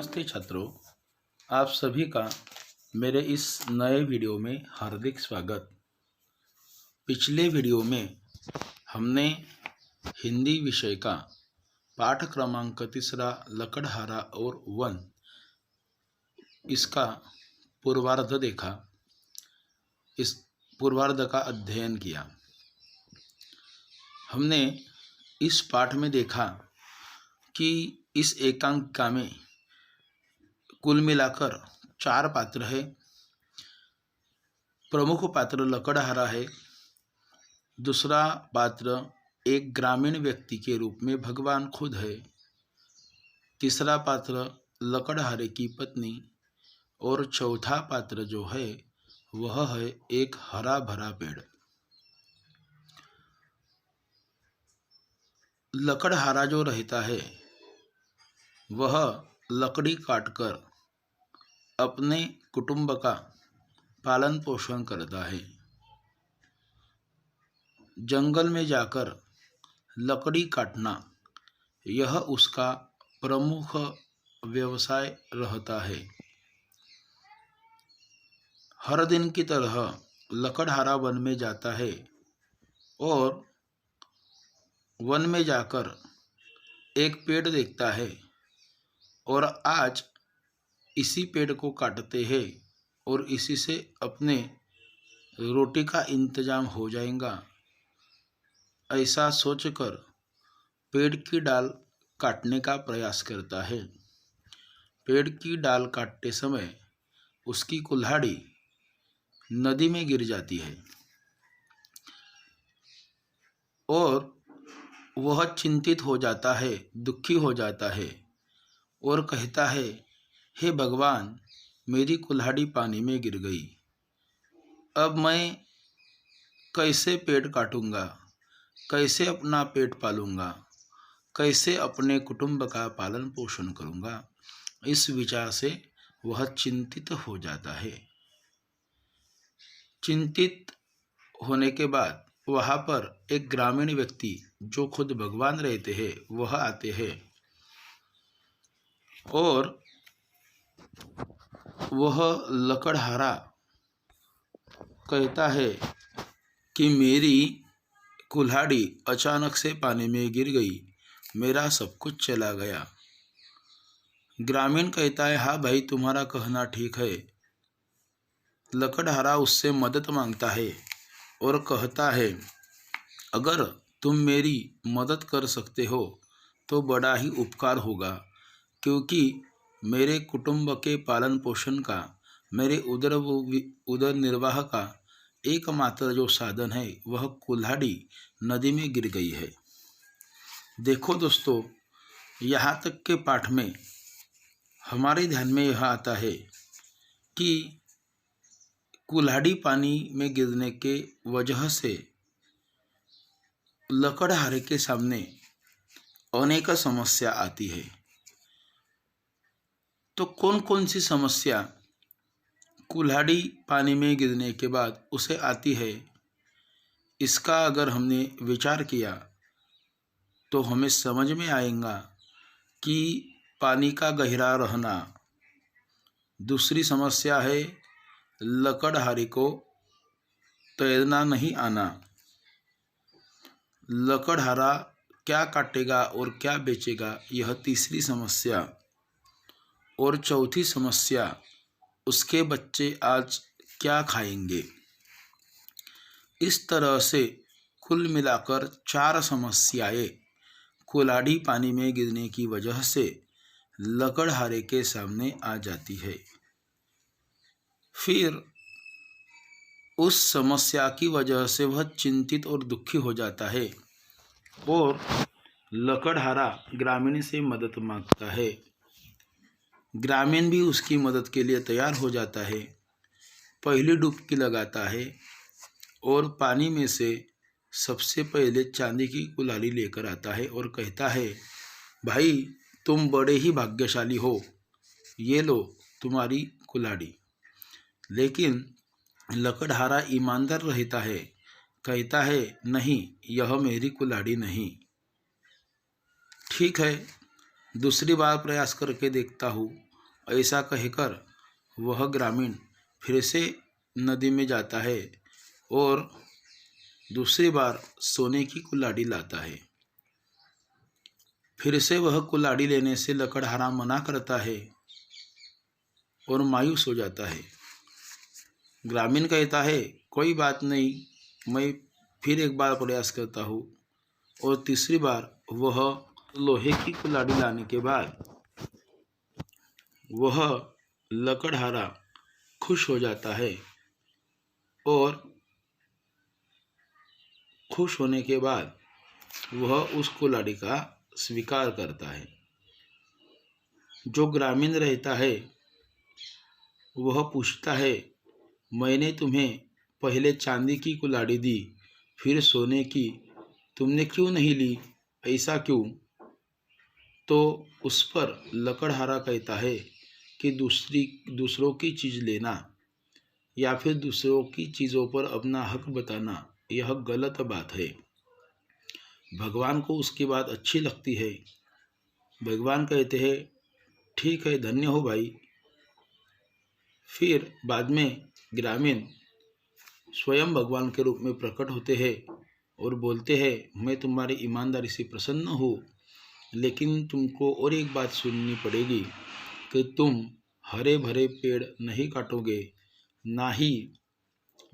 नमस्ते छात्रों, आप सभी का मेरे इस नए वीडियो में हार्दिक स्वागत। पिछले वीडियो में हमने हिंदी विषय का पाठ क्रमांक 3 लकड़हारा और वन इसका पूर्वार्ध देखा। इस पूर्वार्ध का अध्ययन किया। हमने इस पाठ में देखा कि इस एकांकिका में कुल मिलाकर 4 पात्र है। प्रमुख पात्र लकड़हारा है। दूसरा पात्र एक ग्रामीण व्यक्ति के रूप में भगवान खुद है। तीसरा पात्र लकड़हारे की पत्नी और चौथा पात्र जो है वह है एक हरा भरा पेड़। लकड़हारा जो रहता है वह लकड़ी काटकर अपने कुटुंब का पालन पोषण करता है। जंगल में जाकर लकड़ी काटना यह उसका प्रमुख व्यवसाय रहता है। हर दिन की तरह लकड़हारा वन में जाता है और वन में जाकर एक पेड़ देखता है और आज इसी पेड़ को काटते हैं और इसी से अपने रोटी का इंतजाम हो जाएगा, ऐसा सोचकर पेड़ की डाल काटने का प्रयास करता है। पेड़ की डाल काटते समय उसकी कुल्हाड़ी नदी में गिर जाती है और वह चिंतित हो जाता है, दुखी हो जाता है और कहता है, हे भगवान, मेरी कुल्हाड़ी पानी में गिर गई। अब मैं कैसे पेड़ काटूंगा, कैसे अपना पेट पालूंगा, कैसे अपने कुटुंब का पालन पोषण करूंगा। इस विचार से वह चिंतित हो जाता है। चिंतित होने के बाद वहाँ पर एक ग्रामीण व्यक्ति जो खुद भगवान रहते हैं वह आते हैं और वह लकड़हारा कहता है कि मेरी कुल्हाड़ी अचानक से पानी में गिर गई, मेरा सब कुछ चला गया। ग्रामीण कहता है, हाँ भाई, तुम्हारा कहना ठीक है। लकड़हारा उससे मदद मांगता है और कहता है, अगर तुम मेरी मदद कर सकते हो तो बड़ा ही उपकार होगा, क्योंकि मेरे कुटुंब के पालन पोषण का, मेरे उदर निर्वाह का एकमात्र जो साधन है वह कुल्हाड़ी नदी में गिर गई है। देखो दोस्तों, यहाँ तक के पाठ में हमारे ध्यान में यह आता है कि कुल्हाड़ी पानी में गिरने के वजह से लकड़हारे के सामने अनेक समस्या आती है। तो कौन कौन सी समस्या कुल्हाड़ी पानी में गिरने के बाद उसे आती है, इसका अगर हमने विचार किया तो हमें समझ में आएगा कि पानी का गहरा रहना। दूसरी समस्या है लकड़हारे को तैरना नहीं आना। लकड़हारा क्या काटेगा और क्या बेचेगा, यह तीसरी समस्या। और चौथी समस्या, उसके बच्चे आज क्या खाएंगे। इस तरह से कुल मिलाकर 4 समस्याएं कुल्हाड़ी पानी में गिरने की वजह से लकड़हारे के सामने आ जाती है। फिर उस समस्या की वजह से वह चिंतित और दुखी हो जाता है और लकड़हारा ग्रामीण से मदद मांगता है। ग्रामीण भी उसकी मदद के लिए तैयार हो जाता है। पहली डुबकी लगाता है और पानी में से सबसे पहले चांदी की कुल्हाड़ी लेकर आता है और कहता है, भाई, तुम बड़े ही भाग्यशाली हो, ये लो तुम्हारी कुल्हाड़ी। लेकिन लकड़हारा ईमानदार रहता है, कहता है, नहीं, यह मेरी कुल्हाड़ी नहीं। ठीक है, दूसरी बार प्रयास करके देखता हूँ। ऐसा कहकर वह ग्रामीण फिर से नदी में जाता है और दूसरी बार सोने की कुल्हाड़ी लाता है। फिर से वह कुल्हाड़ी लेने से लकड़हारा मना करता है और मायूस हो जाता है। ग्रामीण कहता है, कोई बात नहीं, मैं फिर एक बार प्रयास करता हूँ। और तीसरी बार वह लोहे की कुल्हाड़ी लाने के बाद वह लकड़हारा खुश हो जाता है और खुश होने के बाद वह उस कुल्हाड़ी का स्वीकार करता है। जो ग्रामीण रहता है वह पूछता है, मैंने तुम्हें पहले चांदी की कुल्हाड़ी दी, फिर सोने की, तुमने क्यों नहीं ली? ऐसा क्यों? तो उस पर लकड़हारा कहता है कि दूसरों की चीज़ लेना या फिर दूसरों की चीज़ों पर अपना हक बताना यह गलत बात है। भगवान को उसकी बात अच्छी लगती है। भगवान कहते हैं, ठीक है, धन्य हो भाई। फिर बाद में ग्रामीण स्वयं भगवान के रूप में प्रकट होते हैं और बोलते हैं, मैं तुम्हारी ईमानदारी से प्रसन्न हूँ, लेकिन तुमको और एक बात सुननी पड़ेगी कि तुम हरे भरे पेड़ नहीं काटोगे, ना ही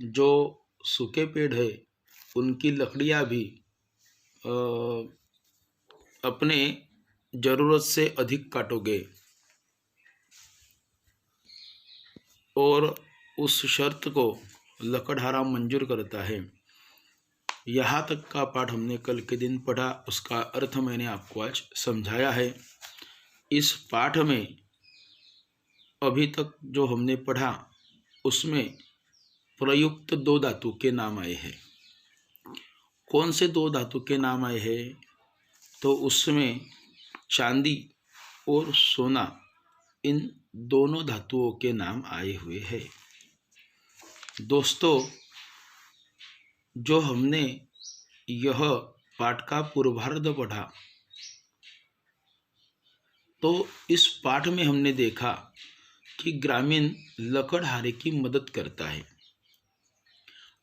जो सूखे पेड़ है उनकी लकड़ियाँ भी अपने ज़रूरत से अधिक काटोगे। और उस शर्त को लकड़हारा मंजूर करता है। यहाँ तक का पाठ हमने कल के दिन पढ़ा, उसका अर्थ मैंने आपको आज समझाया है। इस पाठ में अभी तक जो हमने पढ़ा उसमें प्रयुक्त 2 धातु के नाम आए हैं। कौन से 2 धातु के नाम आए हैं? तो उसमें चांदी और सोना, इन दोनों धातुओं के नाम आए हुए हैं। दोस्तों, जो हमने यह पाठ का पूर्वार्ध पढ़ा, तो इस पाठ में हमने देखा कि ग्रामीण लकड़हारे की मदद करता है।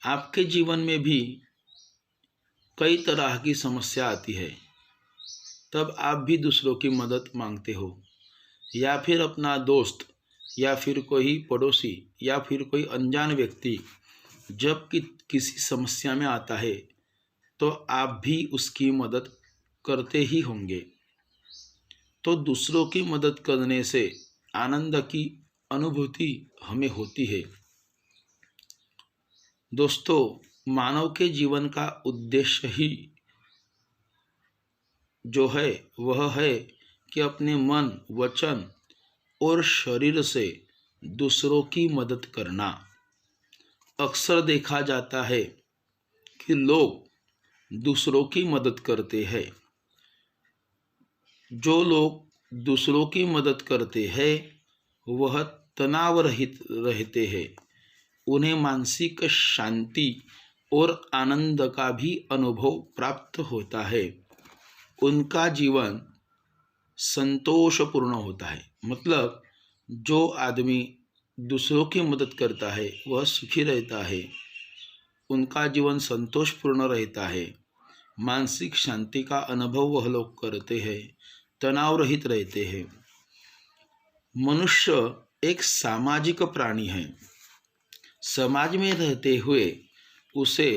आपके जीवन में भी कई तरह की समस्या आती है, तब आप भी दूसरों की मदद मांगते हो, या फिर अपना दोस्त या फिर कोई पड़ोसी या फिर कोई अनजान व्यक्ति जब किसी समस्या में आता है तो आप भी उसकी मदद करते ही होंगे। तो दूसरों की मदद करने से आनंद की अनुभूति हमें होती है। दोस्तों, मानव के जीवन का उद्देश्य ही जो है वह है कि अपने मन, वचन और शरीर से दूसरों की मदद करना। अक्सर देखा जाता है कि लोग दूसरों की मदद करते हैं। जो लोग दूसरों की मदद करते हैं वह तनाव रहित रहते हैं। उन्हें मानसिक शांति और आनंद का भी अनुभव प्राप्त होता है। उनका जीवन संतोषपूर्ण होता है। मतलब जो आदमी दूसरों की मदद करता है वह सुखी रहता है, उनका जीवन संतोषपूर्ण रहता है, मानसिक शांति का अनुभव वह लोग करते हैं, तनाव रहित रहते हैं। मनुष्य एक सामाजिक प्राणी है। समाज में रहते हुए उसे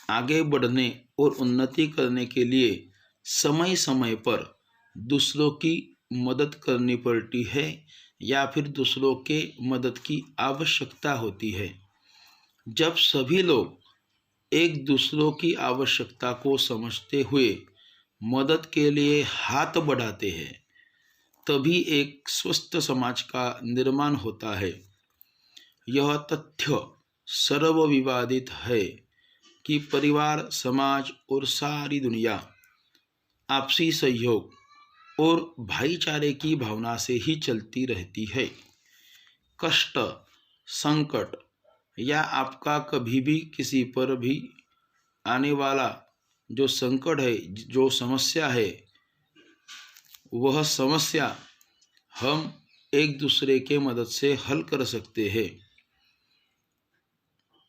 आगे बढ़ने और उन्नति करने के लिए समय समय पर दूसरों की मदद करनी पड़ती है या फिर दूसरों के मदद की आवश्यकता होती है। जब सभी लोग एक दूसरों की आवश्यकता को समझते हुए मदद के लिए हाथ बढ़ाते हैं, तभी एक स्वस्थ समाज का निर्माण होता है। यह तथ्य सर्वविवादित है कि परिवार, समाज और सारी दुनिया आपसी सहयोग और भाईचारे की भावना से ही चलती रहती है। कष्ट, संकट या आपका कभी भी किसी पर भी आने वाला जो संकट है, जो समस्या है, वह समस्या हम एक दूसरे के मदद से हल कर सकते हैं।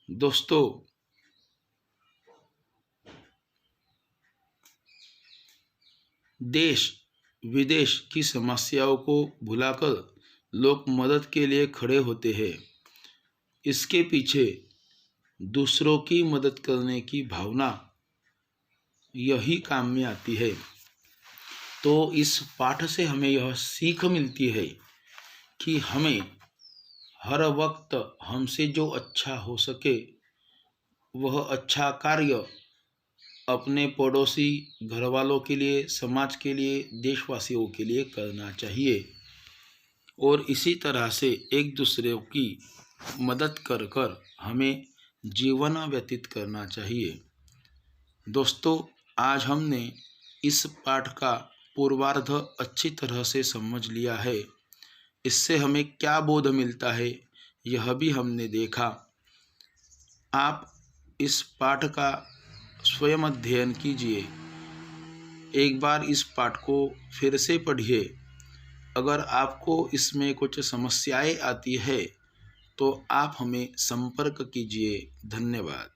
दोस्तों, देश विदेश की समस्याओं को भुलाकर लोग मदद के लिए खड़े होते हैं। इसके पीछे दूसरों की मदद करने की भावना यही काम में आती है। तो इस पाठ से हमें यह सीख मिलती है कि हमें हर वक्त हमसे जो अच्छा हो सके वह अच्छा कार्य अपने पड़ोसी, घर वालों के लिए, समाज के लिए, देशवासियों के लिए करना चाहिए और इसी तरह से एक दूसरे की मदद कर हमें जीवन व्यतीत करना चाहिए। दोस्तों, आज हमने इस पाठ का पूर्वार्ध अच्छी तरह से समझ लिया है। इससे हमें क्या बोध मिलता है यह भी हमने देखा। आप इस पाठ का स्वयं अध्ययन कीजिए। एक बार इस पाठ को फिर से पढ़िए। अगर आपको इसमें कुछ समस्याएं आती है तो आप हमें संपर्क कीजिए। धन्यवाद।